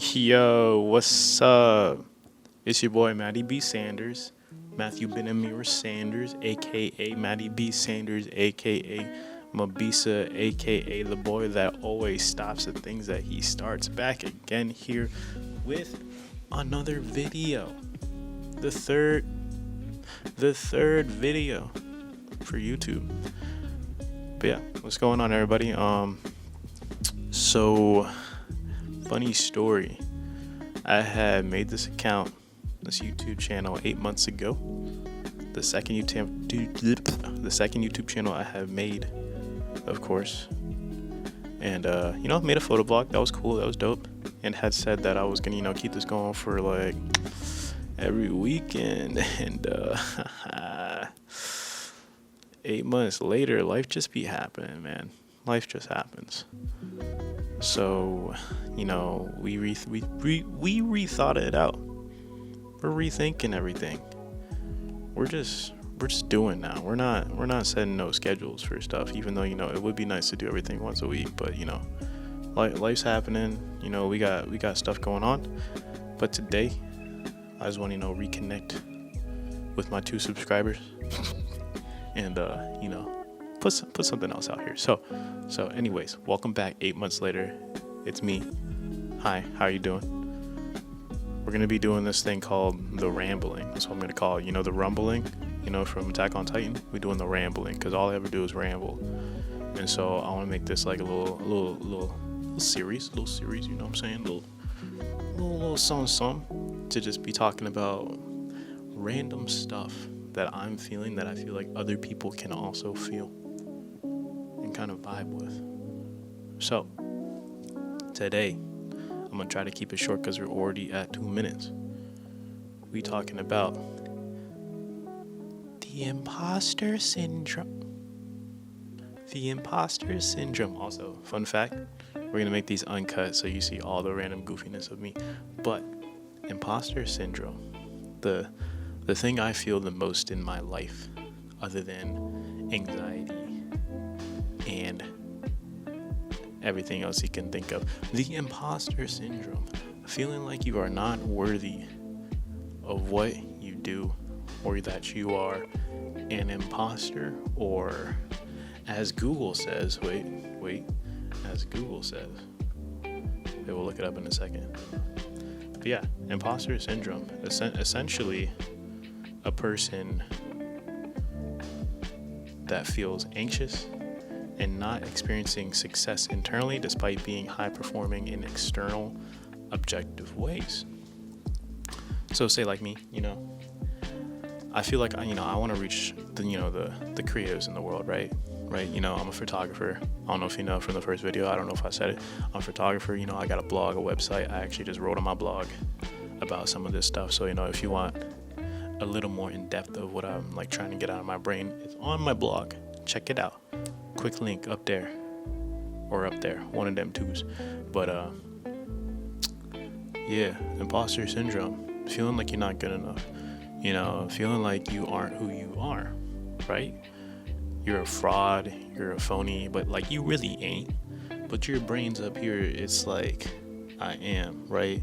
Yo, what's up? It's your boy Matty B. Sanders, Matthew Benamir Sanders, aka Matty B. Sanders, aka Mabisa, aka the boy that always stops at things that he starts. Back again here with another video. The third video for YouTube. But yeah, what's going on, everybody? So funny story. I had made this YouTube channel 8 months ago. The second YouTube channel I have made, of course. And made a photo blog. That was cool. That was dope. And had said that I was gonna, keep this going for like every weekend. And 8 months later, life just be happening, man. Life just happens. So, we rethought it out. We're rethinking everything. We're just doing now. We're not setting no schedules for stuff, even though, it would be nice to do everything once a week, but life's happening. We got stuff going on. But today I just want to, reconnect with my 2 subscribers and put something else out here. So anyways, welcome back 8 months later. It's me. Hi, how are you doing? We're going to be doing this thing called the rambling. That's what I'm going to call it. The rumbling, from Attack on Titan. We're doing the rambling because all I ever do is ramble. And so I want to make this like a little series, you know what I'm saying? Little something to just be talking about random stuff that I'm feeling that I feel like other people can also feel and kind of vibe with. So today I'm gonna try to keep it short because we're already at 2 minutes. We talking about the imposter syndrome. Also, fun fact, we're gonna make these uncut so you see all the random goofiness of me. But imposter syndrome, the thing I feel the most in my life, other than anxiety and everything else you can think of, the imposter syndrome, feeling like you are not worthy of what you do, or that you are an imposter, or as Google says, as Google says, we'll look it up in a second. But yeah, imposter syndrome, essentially a person that feels anxious and not experiencing success internally despite being high performing in external objective ways. So say like me, I feel like I want to reach the creatives in the world, right? I'm a photographer. I don't know if you know from the first video. I don't know if I said it. I'm a photographer. I got a blog, a website. I actually just wrote on my blog about some of this stuff. So, if you want a little more in depth of what I'm like trying to get out of my brain, it's on my blog. Check it out. Quick link up there, or up there, one of them twos. But yeah, imposter syndrome, feeling like you're not good enough, feeling like you aren't who you are, right? You're a fraud, you're a phony, but like you really ain't. But your brain's up here, it's like, I am, right?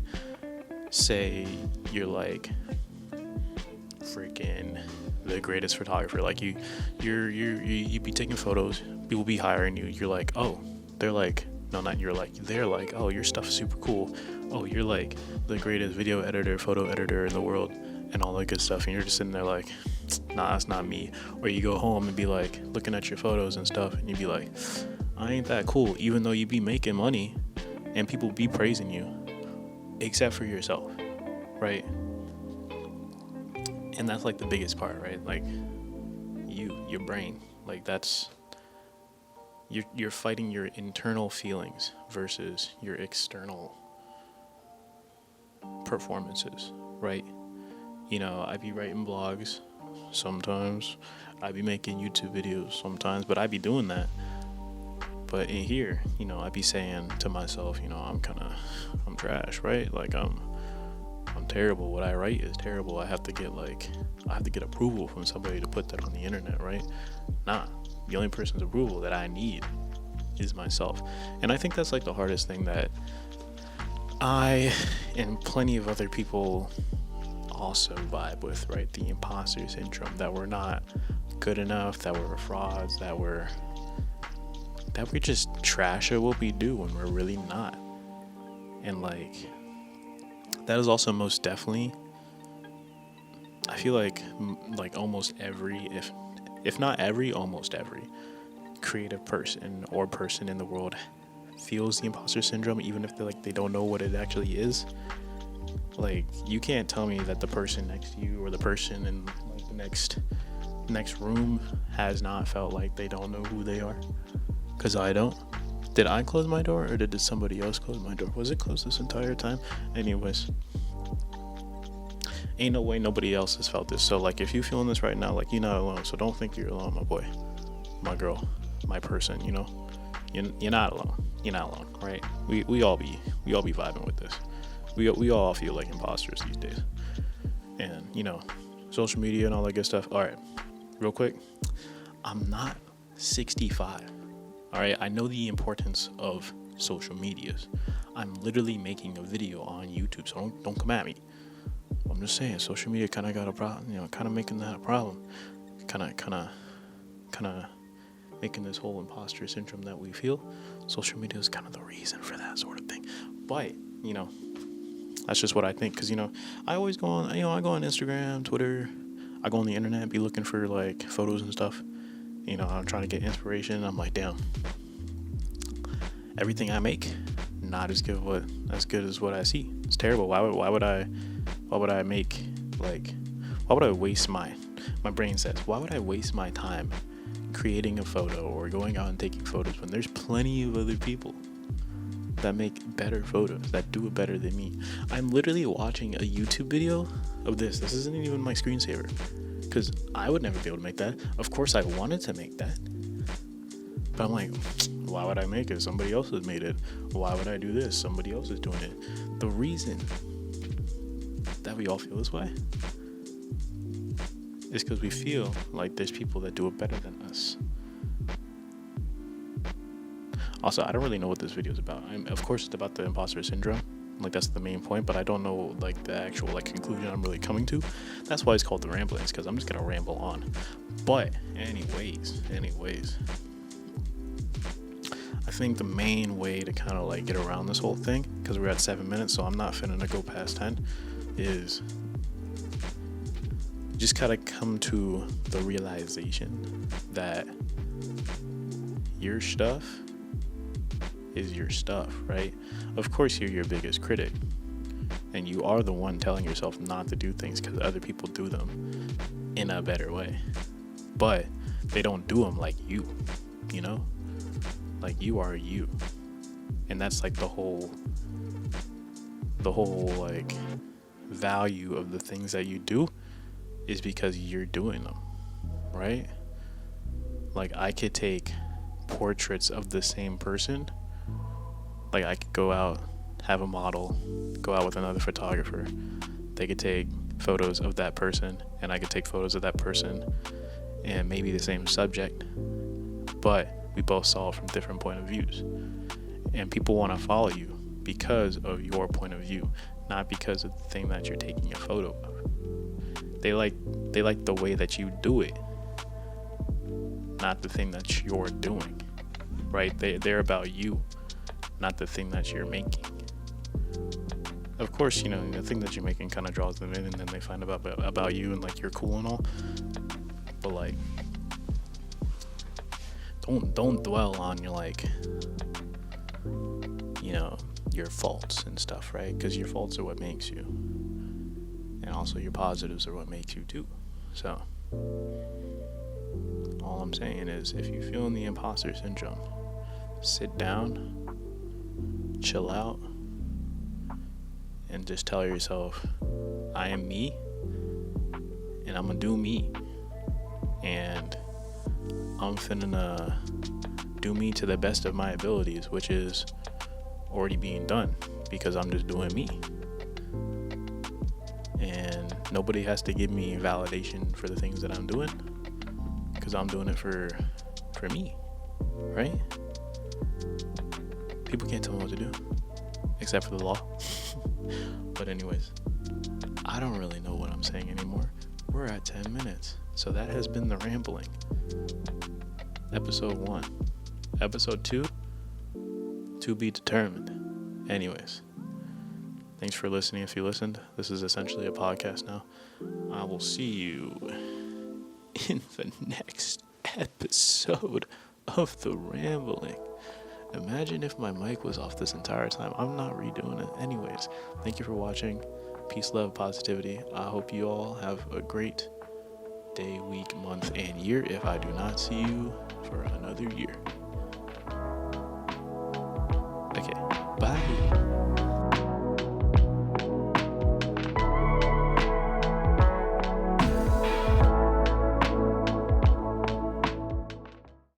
Say you're like freaking the greatest photographer, like you be taking photos, people be hiring you, you're like, oh, they're like, no, not you're like, they're like, oh, your stuff's super cool, oh, you're like the greatest video editor, photo editor in the world, and all that good stuff, and you're just sitting there like, nah, that's not me. Or you go home and be like looking at your photos and stuff, and you be like, I ain't that cool, even though you be making money and people be praising you, except for yourself, right? And that's like the biggest part, right? Like your brain, like that's you're fighting your internal feelings versus your external performances, right? I be writing blogs sometimes, I be making YouTube videos sometimes, but I be doing that. But in here, I be saying to myself, I'm trash, right? Like I'm terrible. What I write is terrible. I have to get approval from somebody to put that on the internet, right? Nah, the only person's approval that I need is myself. And I think that's like the hardest thing that I and plenty of other people also vibe with, right? The imposter syndrome, that we're not good enough, that we're frauds, that we're just trash at what we do when we're really not. And like, that is also most definitely, I feel like almost every, if not every, almost every creative person or person in the world feels the imposter syndrome, even if they don't know what it actually is. Like, you can't tell me that the person next to you or the person in like the next room has not felt like they don't know who they are, because I don't. Did I close my door, or did somebody else close my door? Was it closed this entire time? Anyways, ain't no way nobody else has felt this. So like, if you feeling this right now, like, you're not alone. So don't think you're alone, my boy, my girl, my person. You know, you're not alone. You're not alone, right? We all be vibing with this. We all feel like imposters these days. And you know, social media and all that good stuff. All right, real quick, I'm not 65. All right, I know the importance of social medias. I'm literally making a video on YouTube, so don't come at me. I'm just saying, social media kind of got a problem, you know, kind of making that a problem, kind of making this whole imposter syndrome that we feel. Social media is kind of the reason for that sort of thing. But you know, that's just what I think, because you know, I always go on, I go on Instagram, Twitter, I go on the internet, be looking for like photos and stuff. You know, I'm trying to get inspiration. I'm like, damn, everything I make not as good as what I see. It's terrible. Why would I make, like, why would I waste my brain says, why would I waste my time creating a photo or going out and taking photos when there's plenty of other people that make better photos, that do it better than me? I'm literally watching a YouTube video of this. This isn't even my screensaver, because I would never be able to make that. Of course I wanted to make that, but I'm like, why would I make it? Somebody else has made it. Why would I do this? Somebody else is doing it. The reason that we all feel this way is because we feel like there's people that do it better than us. Also, I don't really know what this video is about. Of course, it's about the imposter syndrome. Like, that's the main point, but I don't know like the actual like conclusion I'm really coming to. That's why it's called the ramblings, because I'm just gonna ramble on. But anyways, I think the main way to kind of like get around this whole thing, because we're at 7 minutes, so I'm not finna go past 10, is just kind of come to the realization that your stuff is your stuff, right? Of course, you're your biggest critic, and you are the one telling yourself not to do things because other people do them in a better way, but they don't do them like you know? Like, you are you, and that's like the whole like value of the things that you do, is because you're doing them, right? Like, I could take portraits of the same person. Like, I could go out, have a model, go out with another photographer. They could take photos of that person, and I could take photos of that person, and maybe the same subject, but we both saw it from different point of views. And people want to follow you because of your point of view, not because of the thing that you're taking a photo of. They like the way that you do it, not the thing that you're doing, right? They're about you, not the thing that you're making. Of course, you know, the thing that you're making kind of draws them in, and then they find out about you, and like, you're cool and all. But like, don't dwell on your, like, you know, your faults and stuff, right? Because your faults are what makes you, and also your positives are what makes you too. So all I'm saying is, if you feel in the imposter syndrome, sit down, chill out, and just tell yourself, I am me, and I'm gonna do me, and I'm finna do me to the best of my abilities, which is already being done, because I'm just doing me. And nobody has to give me validation for the things that I'm doing, because I'm doing it for me, right? People can't tell me what to do, except for the law. But anyways, I don't really know what I'm saying anymore. We're at 10 minutes. So that has been the rambling. Episode 1. Episode 2, to be determined. Anyways, thanks for listening if you listened. This is essentially a podcast now. I will see you in the next episode of The Rambling. Imagine if my mic was off this entire time. I'm not redoing it. Anyways, thank you for watching. Peace, love, positivity. I hope you all have a great day, week, month, and year if I do not see you for another year. Okay, bye.